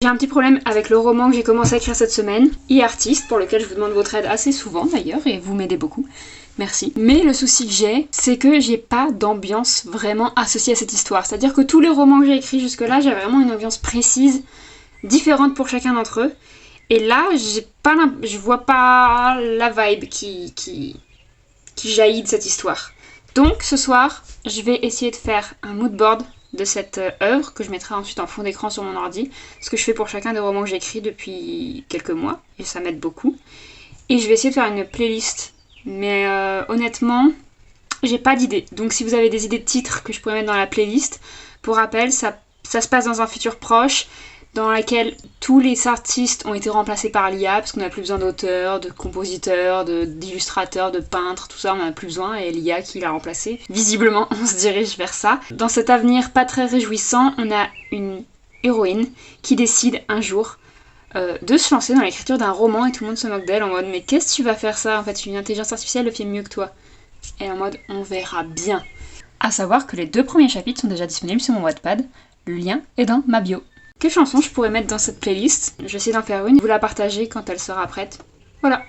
J'ai un petit problème avec le roman que j'ai commencé à écrire cette semaine, e-artiste, pour lequel je vous demande votre aide assez souvent d'ailleurs, et vous m'aidez beaucoup. Merci. Mais le souci que j'ai, c'est que j'ai pas d'ambiance vraiment associée à cette histoire. C'est-à-dire que tous les romans que j'ai écrits jusque-là, j'avais vraiment une ambiance précise, différente pour chacun d'entre eux. Et là, je vois pas la vibe qui jaillit de cette histoire. Donc ce soir, je vais essayer de faire un moodboard de cette œuvre que je mettrai ensuite en fond d'écran sur mon ordi, ce que je fais pour chacun des romans que j'écris depuis quelques mois, et ça m'aide beaucoup. Et je vais essayer de faire une playlist, mais honnêtement, j'ai pas d'idée. Donc si vous avez des idées de titres que je pourrais mettre dans la playlist, pour rappel, ça se passe dans un futur proche, dans laquelle tous les artistes ont été remplacés par l'IA, parce qu'on n'a plus besoin d'auteurs, de compositeurs, d'illustrateurs, de peintres, tout ça, on n'en a plus besoin, et l'IA qui l'a remplacé. Visiblement, on se dirige vers ça. Dans cet avenir pas très réjouissant, on a une héroïne qui décide un jour de se lancer dans l'écriture d'un roman, et tout le monde se moque d'elle en mode « Mais qu'est-ce que tu vas faire ça? En fait, une intelligence artificielle le fait mieux que toi. » Et en mode « On verra bien. » À savoir que les 2 premiers chapitres sont déjà disponibles sur mon Wattpad, le lien est dans ma bio. Quelle chanson je pourrais mettre dans cette playlist? Je vais essayer d'en faire une, vous la partagez quand elle sera prête. Voilà.